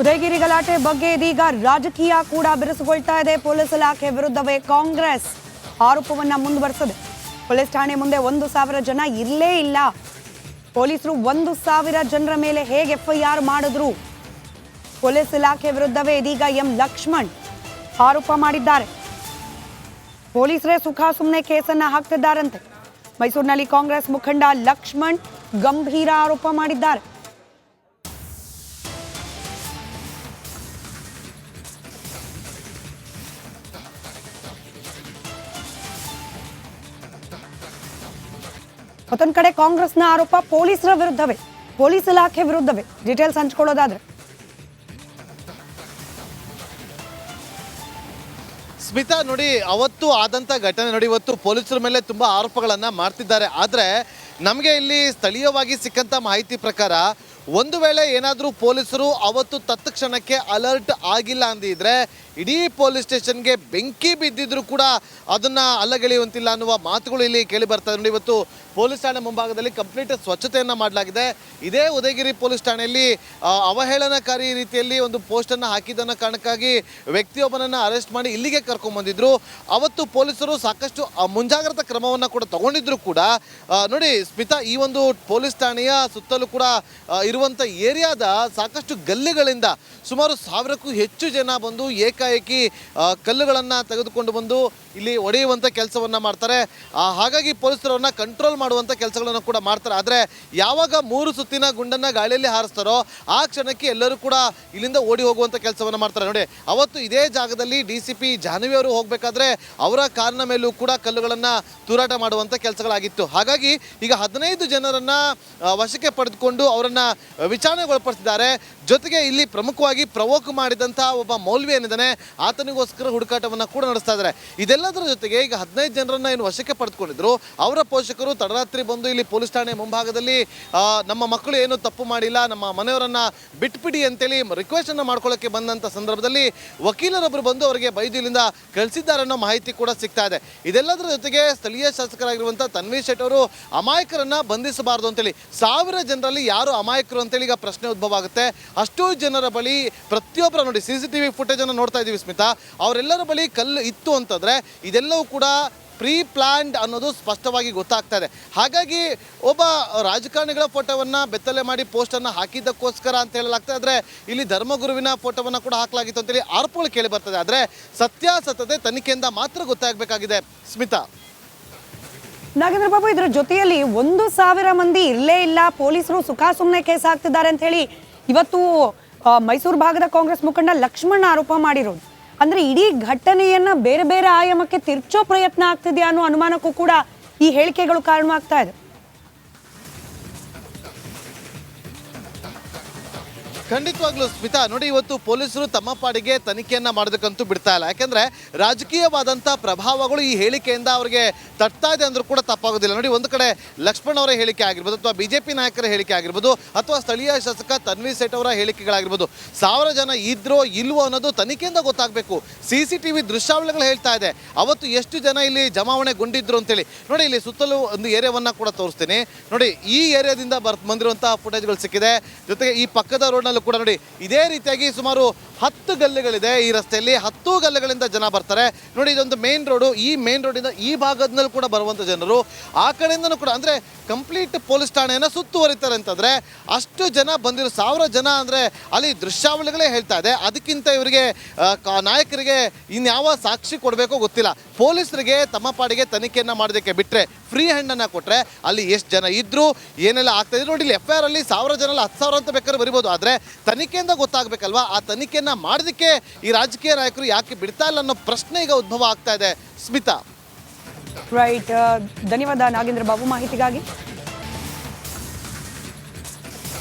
ಉದಯಗಿರಿ ಗಲಾಟೆ ಬಗ್ಗೆ ಇದೀಗ ರಾಜಕೀಯ ಕೂಡ ಬಿರುಸುಗೊಳ್ತಾ ಇದೆ. ಪೊಲೀಸ್ ಇಲಾಖೆ ವಿರುದ್ಧವೇ ಕಾಂಗ್ರೆಸ್ ಆರೋಪವನ್ನ ಮುಂದುವರೆಸಿದೆ. ಪೊಲೀಸ್ ಠಾಣೆ ಮುಂದೆ 1,000 ಜನ ಇರಲೇ ಇಲ್ಲ. ಪೊಲೀಸರು 1,000 ಜನರ ಮೇಲೆ ಹೇಗೆ ಎಫ್ಐಆರ್ ಮಾಡಿದ್ರು? ಪೊಲೀಸ್ ಇಲಾಖೆ ವಿರುದ್ಧವೇ ಇದೀಗ ಎಂ ಲಕ್ಷ್ಮಣ್ ಆರೋಪ ಮಾಡಿದ್ದಾರೆ. ಪೊಲೀಸರೇ ಸುಖ ಸುಮ್ಮನೆ ಕೇಸನ್ನ ಹಾಕ್ತಿದ್ದಾರಂತೆ. ಮೈಸೂರಿನಲ್ಲಿ ಕಾಂಗ್ರೆಸ್ ಮುಖಂಡ ಲಕ್ಷ್ಮಣ್ ಗಂಭೀರ ಆರೋಪ ಮಾಡಿದ್ದಾರೆ. ಮತ್ತೊಂದು ಕಡೆ ಕಾಂಗ್ರೆಸ್ನ ಆರೋಪ ಪೊಲೀಸರ ವಿರುದ್ಧವೇ, ಪೊಲೀಸ್ ಇಲಾಖೆ ವಿರುದ್ಧವೇ. ಡೀಟೇಲ್ಸ್ ಹಂಚ್ಕೊಳ್ಳೋದಾದ್ರೆ ಸ್ಮಿತಾ, ನೋಡಿ ಅವತ್ತು ಆದಂಥ ಘಟನೆ ನೋಡಿ, ಇವತ್ತು ಪೊಲೀಸರ ಮೇಲೆ ತುಂಬ ಆರೋಪಗಳನ್ನು ಮಾಡ್ತಿದ್ದಾರೆ. ಆದರೆ ನಮಗೆ ಇಲ್ಲಿ ಸ್ಥಳೀಯವಾಗಿ ಸಿಕ್ಕಂಥ ಮಾಹಿತಿ ಪ್ರಕಾರ ಒಂದು ವೇಳೆ ಏನಾದರೂ ಪೊಲೀಸರು ಅವತ್ತು ತತ್ಕ್ಷಣಕ್ಕೆ ಅಲರ್ಟ್ ಆಗಿಲ್ಲ ಅಂದಿದ್ರೆ ಇಡೀ ಪೊಲೀಸ್ ಸ್ಟೇಷನ್ಗೆ ಬೆಂಕಿ ಬಿದ್ದಿದ್ರು ಕೂಡ ಅದನ್ನು ಅಲ್ಲಗೆಳೆಯುವಂತಿಲ್ಲ ಅನ್ನುವ ಮಾತುಗಳು ಇಲ್ಲಿ ಕೇಳಿ ಬರ್ತಾ ಇದೆ. ನೋಡಿ, ಇವತ್ತು ಪೊಲೀಸ್ ಠಾಣೆ ಮುಂಭಾಗದಲ್ಲಿ ಕಂಪ್ಲೀಟ್ ಸ್ವಚ್ಛತೆಯನ್ನು ಮಾಡಲಾಗಿದೆ. ಇದೇ ಉದಯಗಿರಿ ಪೊಲೀಸ್ ಠಾಣೆಯಲ್ಲಿ ಅವಹೇಳನಕಾರಿ ರೀತಿಯಲ್ಲಿ ಒಂದು ಪೋಸ್ಟನ್ನು ಹಾಕಿದ್ದನ್ನ ಕಾರಣಕ್ಕಾಗಿ ವ್ಯಕ್ತಿಯೊಬ್ಬನನ್ನು ಅರೆಸ್ಟ್ ಮಾಡಿ ಇಲ್ಲಿಗೆ ಕರ್ಕೊಂಡ್ಬಂದಿದ್ರು. ಅವತ್ತು ಪೊಲೀಸರು ಸಾಕಷ್ಟು ಮುಂಜಾಗ್ರತಾ ಕ್ರಮವನ್ನು ಕೂಡ ತಗೊಂಡಿದ್ರು ಕೂಡ ನೋಡಿ ಸ್ಮಿತಾ, ಈ ಒಂದು ಪೊಲೀಸ್ ಠಾಣೆಯ ಸುತ್ತಲೂ ಕೂಡ ಇರುವಂಥ ಏರಿಯಾದ ಸಾಕಷ್ಟು ಗಲ್ಲಿಗಳಿಂದ ಸುಮಾರು 1000ಕ್ಕೂ ಹೆಚ್ಚು ಜನ ಬಂದು ಏಕಾಏಕಿ ಕಲ್ಲುಗಳನ್ನು ತೆಗೆದುಕೊಂಡು ಬಂದು ಇಲ್ಲಿ ಒಡೆಯುವಂಥ ಕೆಲಸವನ್ನು ಮಾಡ್ತಾರೆ. ಹಾಗಾಗಿ ಪೊಲೀಸರನ್ನ ಕಂಟ್ರೋಲ್ ಮಾಡುವಂಥ ಕೆಲಸಗಳನ್ನು ಕೂಡ ಮಾಡ್ತಾರೆ. ಆದರೆ ಯಾವಾಗ 3 ಸುತ್ತಿನ ಗುಂಡನ್ನು ಗಾಳಿಯಲ್ಲಿ ಹಾರಿಸ್ತಾರೋ ಆ ಕ್ಷಣಕ್ಕೆ ಎಲ್ಲರೂ ಕೂಡ ಇಲ್ಲಿಂದ ಓಡಿ ಹೋಗುವಂಥ ಕೆಲಸವನ್ನು ಮಾಡ್ತಾರೆ. ನೋಡಿ, ಅವತ್ತು ಇದೇ ಜಾಗದಲ್ಲಿ DCP ಜಾಹ್ನವಿ ಅವರು ಹೋಗಬೇಕಾದ್ರೆ ಅವರ ಕಾರಿನ ಮೇಲೂ ಕೂಡ ಕಲ್ಲುಗಳನ್ನು ತೂರಾಟ ಮಾಡುವಂಥ ಕೆಲಸಗಳಾಗಿತ್ತು. ಹಾಗಾಗಿ ಈಗ 15 ಜನರನ್ನು ವಶಕ್ಕೆ ಪಡೆದುಕೊಂಡು ಅವರನ್ನು ವಿಚಾರಣೆಗೊಳಪಡಿಸಿದ್ದಾರೆ. ಜೊತೆಗೆ ಇಲ್ಲಿ ಪ್ರಮುಖವಾಗಿ ಪ್ರವೋಕ್ ಮಾಡಿದಂಥ ಒಬ್ಬ ಮೌಲ್ವಿ ಏನಿದ್ದಾನೆ ಆತನಿಗೋಸ್ಕರ ಹುಡುಕಾಟವನ್ನು ಕೂಡ ನಡೆಸ್ತಾ ಇದ್ದಾರೆ. ಇದೆಲ್ಲದರ ಜೊತೆಗೆ ಈಗ 15 ಜನರನ್ನ ಏನು ವಶಕ್ಕೆ ಪಡೆದುಕೊಂಡಿದ್ರು, ಅವರ ಪೋಷಕರು ತಡರಾತ್ರಿ ಬಂದು ಇಲ್ಲಿ ಪೊಲೀಸ್ ಠಾಣೆ ಮುಂಭಾಗದಲ್ಲಿ ನಮ್ಮ ಮಕ್ಕಳು ಏನು ತಪ್ಪು ಮಾಡಿಲ್ಲ, ನಮ್ಮ ಮನೆಯವರನ್ನ ಬಿಟ್ಬಿಡಿ ಅಂತೇಳಿ ರಿಕ್ವೆಸ್ಟನ್ನು ಮಾಡ್ಕೊಳ್ಳೋಕ್ಕೆ ಬಂದಂಥ ಸಂದರ್ಭದಲ್ಲಿ ವಕೀಲರೊಬ್ಬರು ಬಂದು ಅವರಿಗೆ ಬೈದು ಇಲ್ಲಿಂದ ಕಳಿಸಿದ್ದಾರೆ ಅನ್ನೋ ಮಾಹಿತಿ ಕೂಡ ಸಿಗ್ತಾ ಇದೆ. ಇದೆಲ್ಲದರ ಜೊತೆಗೆ ಸ್ಥಳೀಯ ಶಾಸಕರಾಗಿರುವಂಥ ತನ್ವೀರ್ ಶೆಟ್ಟಿ ಅವರು ಅಮಾಯಕರನ್ನ ಬಂಧಿಸಬಾರದು ಅಂತೇಳಿ 1000 ಜನರಲ್ಲಿ ಯಾರು ಅಮಾಯಕರು ಅಂತೇಳಿ ಈಗ ಪ್ರಶ್ನೆ ಉದ್ಭವ ಆಗುತ್ತೆ. ಅಷ್ಟೂ ಜನರ ಬಳಿ ಪ್ರತಿಯೊಬ್ಬರ ನೋಡಿ CCTV ಫುಟೇಜನ್ನು ನೋಡ್ತಾ ಇದ್ದೀವಿ ಸ್ಮಿತಾ, ಅವರೆಲ್ಲರ ಬಳಿ ಕಲ್ಲು ಇತ್ತು ಅಂತಂದರೆ ಇದೆಲ್ಲವೂ ಕೂಡ ಪ್ರೀ ಪ್ಲ್ಯಾನ್ಡ್ ಅನ್ನೋದು ಸ್ಪಷ್ಟವಾಗಿ ಗೊತ್ತಾಗ್ತಾ ಇದೆ. ಹಾಗಾಗಿ ಒಬ್ಬ ರಾಜಕಾರಣಿಗಳ ಫೋಟೋವನ್ನು ಬೆತ್ತಲೆ ಮಾಡಿ ಪೋಸ್ಟನ್ನು ಹಾಕಿದ್ದಕ್ಕೋಸ್ಕರ ಅಂತ ಹೇಳಲಾಗ್ತದೆ. ಆದರೆ ಇಲ್ಲಿ ಧರ್ಮಗುರುವಿನ ಫೋಟೋವನ್ನು ಕೂಡ ಹಾಕಲಾಗಿತ್ತು ಅಂತೇಳಿ ಆರೋಪಗಳು ಕೇಳಿ ಬರ್ತದೆ. ಆದರೆ ಸತ್ಯಾಸತ್ಯತೆ ತನಿಖೆಯಿಂದ ಮಾತ್ರ ಗೊತ್ತಾಗಬೇಕಾಗಿದೆ ಸ್ಮಿತಾ. ನಾಗೇಂದ್ರ ಬಾಬು, ಇದರ ಜೊತೆಯಲ್ಲಿ 1,000 ಮಂದಿ ಇರಲೇ ಇಲ್ಲ, ಪೊಲೀಸರು ಸುಖ ಸುಮ್ಮನೆ ಕೇಸ್ ಹಾಕ್ತಿದ್ದಾರೆ ಅಂತ ಹೇಳಿ ಇವತ್ತು ಮೈಸೂರು ಭಾಗದ ಕಾಂಗ್ರೆಸ್ ಮುಖಂಡ ಲಕ್ಷ್ಮಣ್ ಆರೋಪ ಮಾಡಿರೋದು. ಅಂದ್ರೆ ಇಡೀ ಘಟನೆಯನ್ನ ಬೇರೆ ಬೇರೆ ಆಯಾಮಕ್ಕೆ ತಿರ್ಚೋ ಪ್ರಯತ್ನ ಆಗ್ತಿದೆಯಾ ಅನ್ನೋ ಅನುಮಾನಕ್ಕೂ ಕೂಡ ಈ ಹೇಳಿಕೆಗಳು ಕಾರಣವಾಗ್ತಾ ಇದೆ. ಖಂಡಿತವಾಗ್ಲೂ ಸ್ಮಿತಾ, ನೋಡಿ ಇವತ್ತು ಪೊಲೀಸರು ತಮ್ಮ ಪಾಡಿಗೆ ತನಿಖೆಯನ್ನು ಮಾಡೋದಕ್ಕಂತೂ ಬಿಡ್ತಾ ಇಲ್ಲ. ಯಾಕೆಂದರೆ ರಾಜಕೀಯವಾದಂಥ ಪ್ರಭಾವಗಳು ಈ ಹೇಳಿಕೆಯಿಂದ ಅವರಿಗೆ ತಟ್ತಾ ಇದೆ ಅಂದರೂ ಕೂಡ ತಪ್ಪಾಗೋದಿಲ್ಲ. ನೋಡಿ, ಒಂದು ಕಡೆ ಲಕ್ಷ್ಮಣ್ ಅವರ ಹೇಳಿಕೆ ಆಗಿರ್ಬೋದು, ಅಥವಾ BJP ನಾಯಕರ ಹೇಳಿಕೆ ಆಗಿರ್ಬೋದು, ಅಥವಾ ಸ್ಥಳೀಯ ಶಾಸಕ ತನ್ವೀರ್ ಶೆಟ್ಟಿ ಅವರ ಹೇಳಿಕೆಗಳಾಗಿರ್ಬೋದು, 1000 ಜನ ಇದ್ರೋ ಇಲ್ವೋ ಅನ್ನೋದು ತನಿಖೆಯಿಂದ ಗೊತ್ತಾಗಬೇಕು. CCTV ದೃಶ್ಯಾವಳಿಗಳು ಹೇಳ್ತಾ ಇದೆ ಅವತ್ತು ಎಷ್ಟು ಜನ ಇಲ್ಲಿ ಜಮಾವಣೆಗೊಂಡಿದ್ರು ಅಂತೇಳಿ. ನೋಡಿ, ಇಲ್ಲಿ ಸುತ್ತಲೂ ಒಂದು ಏರಿಯಾವನ್ನು ಕೂಡ ತೋರಿಸ್ತೀನಿ. ನೋಡಿ, ಈ ಏರಿಯಾದಿಂದ ಬಂದಿರುವಂಥ ಫುಟೇಜ್ಗಳು ಸಿಕ್ಕಿದೆ. ಜೊತೆಗೆ ಈ ಪಕ್ಕದ ರೋಡ್ನಲ್ಲಿ ಕೂಡ ನೋಡಿ ಇದೇ ರೀತಿಯಾಗಿ ಸುಮಾರು 10 ಗಲ್ಲಿಗಳಿದೆ ಈ ರಸ್ತೆಯಲ್ಲಿ. 10 ಗಲ್ಲಿಗಳಿಂದ ಜನ ಬರ್ತಾರೆ. ನೋಡಿ, ಇದೊಂದು ಮೇನ್ ರೋಡು. ಈ ಮೇನ್ ರೋಡಿಂದ ಈ ಭಾಗದಲ್ಲಿ ಕೂಡ ಬರುವಂಥ ಜನರು ಆ ಕಡೆಯಿಂದನೂ ಕೂಡ ಅಂದರೆ ಕಂಪ್ಲೀಟ್ ಪೊಲೀಸ್ ಠಾಣೆಯನ್ನು ಸುತ್ತುವರಿತಾರೆ ಅಂತಂದರೆ ಅಷ್ಟು ಜನ ಬಂದಿರೋ 1000 ಜನ ಅಂದರೆ ಅಲ್ಲಿ ದೃಶ್ಯಾವಳಿಗಳೇ ಹೇಳ್ತಾ ಇದೆ. ಅದಕ್ಕಿಂತ ಇವರಿಗೆ ನಾಯಕರಿಗೆ ಇನ್ಯಾವ ಸಾಕ್ಷಿ ಕೊಡಬೇಕೋ ಗೊತ್ತಿಲ್ಲ. ಪೊಲೀಸರಿಗೆ ತಮ್ಮ ಪಾಡಿಗೆ ತನಿಖೆಯನ್ನು ಮಾಡೋದಕ್ಕೆ ಬಿಟ್ಟರೆ, ಫ್ರೀ ಹ್ಯಾಂಡನ್ನು ಕೊಟ್ಟರೆ ಅಲ್ಲಿ ಎಷ್ಟು ಜನ ಇದ್ದರು ಏನೆಲ್ಲ ಆಗ್ತಾಯಿದೆ ನೋಡಿ. ಇಲ್ಲಿ FIR ಅಲ್ಲಿ 1000 ಜನ 10,000 ಅಂತ ಬೇಕಾದ್ರೆ ಬರಿಬೋದು. ಆದರೆ ತನಿಖೆಯಿಂದ ಗೊತ್ತಾಗಬೇಕಲ್ವಾ. ಆ ತನಿಖೆಯನ್ನು ಮಾಡೋದಕ್ಕೆ ಈ ರಾಜಕೀಯ ನಾಯಕರು ಯಾಕೆ ಬಿಡ್ತಾ ಇಲ್ಲ ಅನ್ನೋ ಪ್ರಶ್ನೆ ಈಗ ಉದ್ಭವ ಆಗ್ತಾ ಇದೆ ಸ್ಮಿತಾ. ರೈಟ್, ಧನ್ಯವಾದ ನಾಗೇಂದ್ರ ಬಾಬು ಮಾಹಿತಿಗಾಗಿ.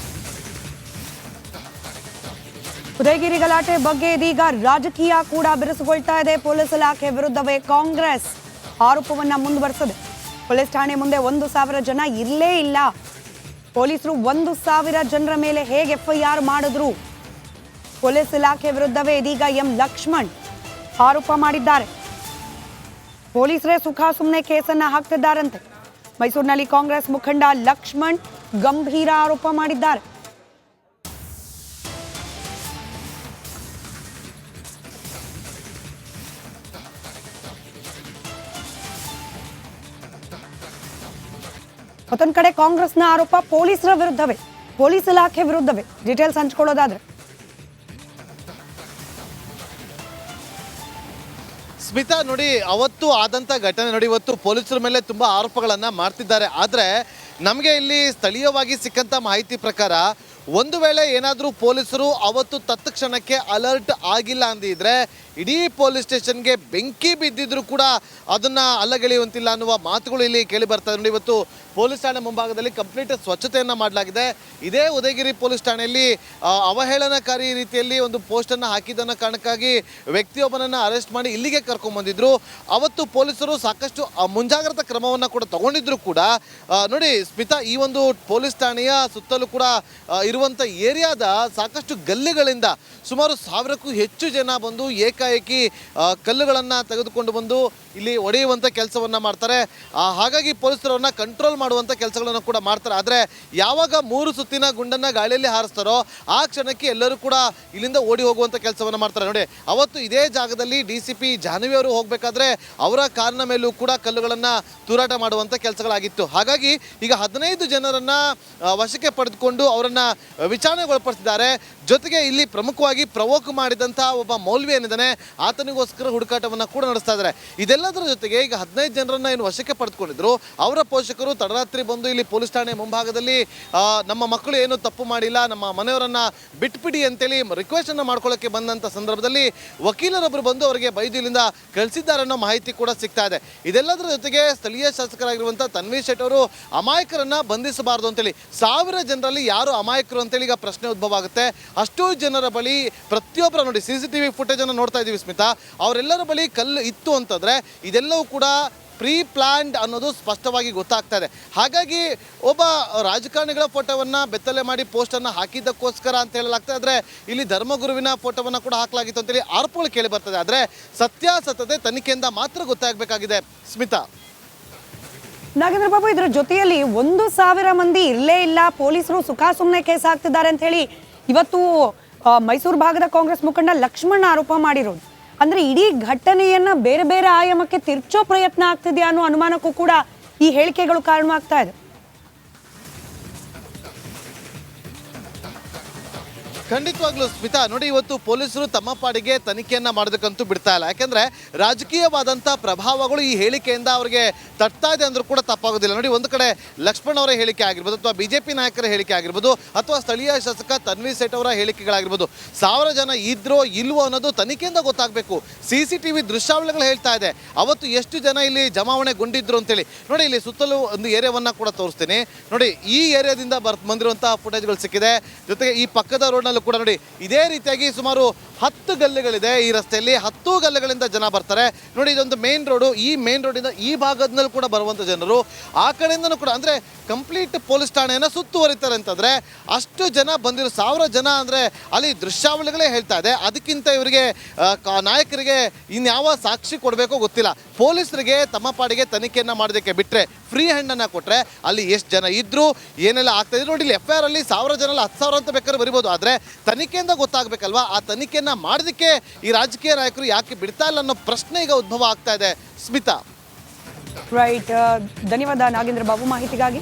ಉದಯಗಿರಿ ಗಲಾಟೆ ಬಗ್ಗೆ ಇದೀಗ ರಾಜಕೀಯ ಕೂಡ ಬಿರುಸುಗೊಳ್ತಾ ಇದೆ. ಪೊಲೀಸ್ ಇಲಾಖೆ ವಿರುದ್ಧವೇ ಕಾಂಗ್ರೆಸ್ ಆರೋಪವನ್ನ ಮುಂದುವರೆಸಿದೆ. ಪೊಲೀಸ್ ಠಾಣೆ ಮುಂದೆ 1,000 ಜನ ಇರಲೇ ಇಲ್ಲ. ಪೊಲೀಸರು 1,000 ಜನರ ಮೇಲೆ ಹೇಗೆ ಎಫ್ಐಆರ್ ಮಾಡಿದ್ರು? ಪೊಲೀಸ್ ಇಲಾಖೆ ವಿರುದ್ಧವೇ ಇದೀಗ ಎಂ ಲಕ್ಷ್ಮಣ್ ಆರೋಪ ಮಾಡಿದ್ದಾರೆ. ಪೊಲೀಸರೇ ಸುಖ ಸುಮ್ಮನೆ ಕೇಸನ್ನ ಹಾಕ್ತಿದ್ದಾರಂತೆ. ಮೈಸೂರಿನಲ್ಲಿ ಕಾಂಗ್ರೆಸ್ ಮುಖಂಡ ಲಕ್ಷ್ಮಣ್ ಗಂಭೀರ ಆರೋಪ ಮಾಡಿದ್ದಾರೆ. ಮತ್ತೊಂದು ಕಡೆ ಕಾಂಗ್ರೆಸ್ನ ಆರೋಪ ಪೊಲೀಸರ ವಿರುದ್ಧವೇ, ಪೊಲೀಸ್ ಇಲಾಖೆ ವಿರುದ್ಧವೇ. ಡೀಟೇಲ್ಸ್ ಹಂಚ್ಕೊಳ್ಳೋದಾದ್ರೆ ಸ್ಮಿತಾ ನೋಡಿ, ಅವತ್ತು ಆದಂಥ ಘಟನೆ ನೋಡಿ, ಇವತ್ತು ಪೊಲೀಸರ ಮೇಲೆ ತುಂಬ ಆರೋಪಗಳನ್ನು ಮಾಡ್ತಿದ್ದಾರೆ. ಆದರೆ ನಮಗೆ ಇಲ್ಲಿ ಸ್ಥಳೀಯವಾಗಿ ಸಿಕ್ಕಂಥ ಮಾಹಿತಿ ಪ್ರಕಾರ ಒಂದು ವೇಳೆ ಏನಾದರೂ ಪೊಲೀಸರು ಅವತ್ತು ತತ್ಕ್ಷಣಕ್ಕೆ ಅಲರ್ಟ್ ಆಗಿಲ್ಲ ಅಂದಿದ್ರೆ ಇಡೀ ಪೊಲೀಸ್ ಸ್ಟೇಷನ್ಗೆ ಬೆಂಕಿ ಬಿದ್ದಿದ್ರು ಕೂಡ ಅದನ್ನು ಅಲ್ಲಗೆಳೆಯುವಂತಿಲ್ಲ ಅನ್ನುವ ಮಾತುಗಳು ಇಲ್ಲಿ ಕೇಳಿ ಬರ್ತಾ ಇದೆ. ನೋಡಿ, ಇವತ್ತು ಪೊಲೀಸ್ ಠಾಣೆ ಮುಂಭಾಗದಲ್ಲಿ ಕಂಪ್ಲೀಟ್ ಸ್ವಚ್ಛತೆಯನ್ನು ಮಾಡಲಾಗಿದೆ. ಇದೇ ಉದಯಗಿರಿ ಪೊಲೀಸ್ ಠಾಣೆಯಲ್ಲಿ ಅವಹೇಳನಕಾರಿ ರೀತಿಯಲ್ಲಿ ಒಂದು ಪೋಸ್ಟನ್ನು ಹಾಕಿದ್ದನ್ನ ಕಾರಣಕ್ಕಾಗಿ ವ್ಯಕ್ತಿಯೊಬ್ಬನನ್ನು ಅರೆಸ್ಟ್ ಮಾಡಿ ಇಲ್ಲಿಗೆ ಕರ್ಕೊಂಡ್ಬಂದಿದ್ರು. ಅವತ್ತು ಪೊಲೀಸರು ಸಾಕಷ್ಟು ಮುಂಜಾಗ್ರತಾ ಕ್ರಮವನ್ನು ಕೂಡ ತಗೊಂಡಿದ್ರು ಕೂಡ ನೋಡಿ ಸ್ಮಿತಾ, ಈ ಒಂದು ಪೊಲೀಸ್ ಠಾಣೆಯ ಸುತ್ತಲೂ ಕೂಡ ಇರುವಂಥ ಏರಿಯಾದ ಸಾಕಷ್ಟು ಗಲ್ಲಿಗಳಿಂದ ಸುಮಾರು 1000ಕ್ಕೂ ಹೆಚ್ಚು ಜನ ಬಂದು ಏಕಾಏಕಿ ಕಲ್ಲುಗಳನ್ನು ತೆಗೆದುಕೊಂಡು ಬಂದು ಇಲ್ಲಿ ಒಡೆಯುವಂಥ ಕೆಲಸವನ್ನು ಮಾಡ್ತಾರೆ. ಹಾಗಾಗಿ ಪೊಲೀಸರನ್ನ ಕಂಟ್ರೋಲ್ ಮಾಡುವಂಥ ಕೆಲಸಗಳನ್ನು ಕೂಡ ಮಾಡ್ತಾರೆ. ಆದರೆ ಯಾವಾಗ 3 ಸುತ್ತಿನ ಗುಂಡನ್ನು ಗಾಳಿಯಲ್ಲಿ ಹಾರಿಸ್ತಾರೋ ಆ ಕ್ಷಣಕ್ಕೆ ಎಲ್ಲರೂ ಕೂಡ ಇಲ್ಲಿಂದ ಓಡಿ ಹೋಗುವಂಥ ಕೆಲಸವನ್ನು ಮಾಡ್ತಾರೆ. ನೋಡಿ, ಅವತ್ತು ಇದೇ ಜಾಗದಲ್ಲಿ DCP ಜಾಹ್ನವಿ ಅವರು ಹೋಗಬೇಕಾದ್ರೆ ಅವರ ಕಾರಿನ ಮೇಲೂ ಕೂಡ ಕಲ್ಲುಗಳನ್ನು ತೂರಾಟ ಮಾಡುವಂಥ ಕೆಲಸಗಳಾಗಿತ್ತು. ಹಾಗಾಗಿ ಈಗ 15 ಜನರನ್ನು ವಶಕ್ಕೆ ಪಡೆದುಕೊಂಡು ಅವರನ್ನು ವಿಚಾರಣೆಗೊಳಪಡಿಸಿದ್ದಾರೆ. ಜೊತೆಗೆ ಇಲ್ಲಿ ಪ್ರಮುಖವಾಗಿ ಪ್ರವೋಕ್ ಮಾಡಿದಂಥ ಒಬ್ಬ ಮೌಲ್ವಿ ಏನಿದ್ದಾನೆ ಆತನಿಗೋಸ್ಕರ ಹುಡುಕಾಟವನ್ನು ಕೂಡ ನಡೆಸ್ತಾ ಇದ್ದಾರೆ. ಇದೆಲ್ಲದರ ಜೊತೆಗೆ ಈಗ 15 ಜನರನ್ನ ಏನು ವಶಕ್ಕೆ ಪಡೆದುಕೊಂಡಿದ್ರು, ಅವರ ಪೋಷಕರು ತಡರಾತ್ರಿ ಬಂದು ಇಲ್ಲಿ ಪೊಲೀಸ್ ಠಾಣೆ ಮುಂಭಾಗದಲ್ಲಿ ನಮ್ಮ ಮಕ್ಕಳು ಏನು ತಪ್ಪು ಮಾಡಿಲ್ಲ, ನಮ್ಮ ಮನೆಯವರನ್ನ ಬಿಟ್ಬಿಡಿ ಅಂತೇಳಿ ರಿಕ್ವೆಸ್ಟನ್ನು ಮಾಡ್ಕೊಳ್ಳೋಕ್ಕೆ ಬಂದಂಥ ಸಂದರ್ಭದಲ್ಲಿ ವಕೀಲರೊಬ್ಬರು ಬಂದು ಅವರಿಗೆ ಬೈದು ಇಲ್ಲಿಂದ ಕಳಿಸಿದ್ದಾರೆ ಅನ್ನೋ ಮಾಹಿತಿ ಕೂಡ ಸಿಗ್ತಾ ಇದೆ. ಇದೆಲ್ಲದರ ಜೊತೆಗೆ ಸ್ಥಳೀಯ ಶಾಸಕರಾಗಿರುವಂಥ ತನ್ವೀರ್ ಶೆಟ್ಟಿ ಅವರು ಅಮಾಯಕರನ್ನ ಬಂಧಿಸಬಾರದು ಅಂತೇಳಿ 1000 ಜನರಲ್ಲಿ ಯಾರು ಅಮಾಯಕರು ಅಂತೇಳಿ ಈಗ ಪ್ರಶ್ನೆ ಉದ್ಭವ ಆಗುತ್ತೆ. ಅಷ್ಟೂ ಜನರ ಬಳಿ ಪ್ರತಿಯೊಬ್ಬರ ನೋಡಿ CCTV ಫುಟೇಜನ್ನು ನೋಡ್ತಾ ಇದ್ದೀವಿ ಸ್ಮಿತಾ, ಅವರೆಲ್ಲರ ಬಳಿ ಕಲ್ಲು ಇತ್ತು ಅಂತಂದರೆ ಇದೆಲ್ಲವೂ ಕೂಡ ಪ್ರೀ ಪ್ಲ್ಯಾನ್ಡ್ ಅನ್ನೋದು ಸ್ಪಷ್ಟವಾಗಿ ಗೊತ್ತಾಗ್ತಾ ಇದೆ. ಹಾಗಾಗಿ ಒಬ್ಬ ರಾಜಕಾರಣಿಗಳ ಫೋಟೋವನ್ನು ಬೆತ್ತಲೆ ಮಾಡಿ ಪೋಸ್ಟನ್ನು ಹಾಕಿದ್ದಕ್ಕೋಸ್ಕರ ಅಂತ ಹೇಳಲಾಗ್ತದೆ. ಆದರೆ ಇಲ್ಲಿ ಧರ್ಮಗುರುವಿನ ಫೋಟೋವನ್ನು ಕೂಡ ಹಾಕಲಾಗಿತ್ತು ಅಂತೇಳಿ ಆರೋಪಗಳು ಕೇಳಿ ಬರ್ತದೆ. ಆದರೆ ಸತ್ಯಾಸತ್ಯತೆ ತನಿಖೆಯಿಂದ ಮಾತ್ರ ಗೊತ್ತಾಗಬೇಕಾಗಿದೆ ಸ್ಮಿತಾ. ನಾಗೇಂದ್ರ ಬಾಬು, ಇದರ ಜೊತೆಯಲ್ಲಿ 1000 ಮಂದಿ ಇರಲೇ ಇಲ್ಲ, ಪೊಲೀಸರು ಸುಖ ಸುಮ್ಮನೆ ಕೇಸ್ ಹಾಕ್ತಿದ್ದಾರೆ ಅಂತ ಹೇಳಿ ಇವತ್ತು ಮೈಸೂರು ಭಾಗದ ಕಾಂಗ್ರೆಸ್ ಮುಖಂಡ ಲಕ್ಷ್ಮಣ್ ಆರೋಪ ಮಾಡಿರೋದು. ಅಂದ್ರೆ ಇಡೀ ಘಟನೆಯನ್ನ ಬೇರೆ ಬೇರೆ ಆಯಾಮಕ್ಕೆ ತಿರ್ಚೋ ಪ್ರಯತ್ನ ಆಗ್ತಿದೆಯಾ ಅನ್ನೋ ಅನುಮಾನಕ್ಕೂ ಕೂಡ ಈ ಹೇಳಿಕೆಗಳು ಕಾರಣವಾಗ್ತಾ ಇದೆ. ಖಂಡಿತವಾಗ್ಲೂ ಸ್ಮಿತಾ, ನೋಡಿ ಇವತ್ತು ಪೊಲೀಸರು ತಮ್ಮ ಪಾಡಿಗೆ ತನಿಖೆಯನ್ನು ಮಾಡೋದಕ್ಕಂತೂ ಬಿಡ್ತಾ ಇಲ್ಲ. ಯಾಕೆಂದರೆ ರಾಜಕೀಯವಾದಂಥ ಪ್ರಭಾವಗಳು ಈ ಹೇಳಿಕೆಯಿಂದ ಅವರಿಗೆ ತಟ್ತಾ ಇದೆ ಅಂದರೂ ಕೂಡ ತಪ್ಪಾಗೋದಿಲ್ಲ. ನೋಡಿ, ಒಂದು ಕಡೆ ಲಕ್ಷ್ಮಣ್ ಅವರ ಹೇಳಿಕೆ ಆಗಿರ್ಬೋದು, ಅಥವಾ BJP ನಾಯಕರ ಹೇಳಿಕೆ ಆಗಿರ್ಬೋದು, ಅಥವಾ ಸ್ಥಳೀಯ ಶಾಸಕ ತನ್ವೀರ್ ಶೆಟ್ಟಿ ಅವರ ಹೇಳಿಕೆಗಳಾಗಿರ್ಬೋದು, 1000 ಜನ ಇದ್ರೋ ಇಲ್ವೋ ಅನ್ನೋದು ತನಿಖೆಯಿಂದ ಗೊತ್ತಾಗಬೇಕು. CCTV ದೃಶ್ಯಾವಳಿಗಳು ಹೇಳ್ತಾ ಇದೆ ಅವತ್ತು ಎಷ್ಟು ಜನ ಇಲ್ಲಿ ಜಮಾವಣೆಗೊಂಡಿದ್ರು ಅಂತೇಳಿ. ನೋಡಿ, ಇಲ್ಲಿ ಸುತ್ತಲೂ ಒಂದು ಏರಿಯಾವನ್ನು ಕೂಡ ತೋರಿಸ್ತೀನಿ. ನೋಡಿ, ಈ ಏರಿಯಾದಿಂದ ಬಂದಿರುವಂಥ ಫುಟೇಜ್ಗಳು ಸಿಕ್ಕಿದೆ. ಜೊತೆಗೆ ಈ ಪಕ್ಕದ ರೋಡ್ನಲ್ಲಿ ಕೂಡ ನೋಡಿ ಇದೇ ರೀತಿಯಾಗಿ ಸುಮಾರು 10 ಗಲ್ಲಿಗಳಿದೆ ಈ ರಸ್ತೆಯಲ್ಲಿ. 10 ಗಲ್ಲಿಗಳಿಂದ ಜನ ಬರ್ತಾರೆ. ನೋಡಿ, ಇದೊಂದು ಮೇನ್ ರೋಡು. ಈ ಮೇನ್ ರೋಡಿಂದ ಈ ಭಾಗದಲ್ಲಿ ಕೂಡ ಬರುವಂಥ ಜನರು ಆ ಕಡೆಯಿಂದನೂ ಕೂಡ ಅಂದರೆ ಕಂಪ್ಲೀಟ್ ಪೊಲೀಸ್ ಠಾಣೆಯನ್ನು ಸುತ್ತುವರಿತಾರೆ ಅಂತಂದರೆ ಅಷ್ಟು ಜನ ಬಂದಿರೋ 1000 ಜನ ಅಂದರೆ ಅಲ್ಲಿ ದೃಶ್ಯಾವಳಿಗಳೇ ಹೇಳ್ತಾ ಇದೆ. ಅದಕ್ಕಿಂತ ಇವರಿಗೆ ನಾಯಕರಿಗೆ ಇನ್ಯಾವ ಸಾಕ್ಷಿ ಕೊಡಬೇಕೋ ಗೊತ್ತಿಲ್ಲ. ಪೊಲೀಸರಿಗೆ ತಮ್ಮ ಪಾಡಿಗೆ ತನಿಖೆಯನ್ನು ಮಾಡೋದಕ್ಕೆ ಬಿಟ್ಟರೆ, ಫ್ರೀ ಹ್ಯಾಂಡನ್ನು ಕೊಟ್ಟರೆ ಅಲ್ಲಿ ಎಷ್ಟು ಜನ ಇದ್ದರು, ಏನೆಲ್ಲ ಆಗ್ತಾಯಿದೆ ನೋಡಿ. ಇಲ್ಲಿ FIR ಅಲ್ಲಿ 1000 ಜನ 10,000 ಅಂತ ಬೇಕಾದ್ರೆ ಬರಿಬೋದು. ಆದರೆ ತನಿಖೆಯಿಂದ ಗೊತ್ತಾಗಬೇಕಲ್ವಾ. ಆ ತನಿಖೆಯನ್ನು ಮಾಡೋದಕ್ಕೆ ಈ ರಾಜಕೀಯ ನಾಯಕರು ಯಾಕೆ ಬಿಡ್ತಾ ಇಲ್ಲ ಅನ್ನೋ ಪ್ರಶ್ನೆ ಈಗ ಉದ್ಭವ ಆಗ್ತಾ ಇದೆ ಸ್ಮಿತಾ. ರೈಟ್, ಧನ್ಯವಾದ ನಾಗೇಂದ್ರ ಬಾಬು ಮಾಹಿತಿಗಾಗಿ.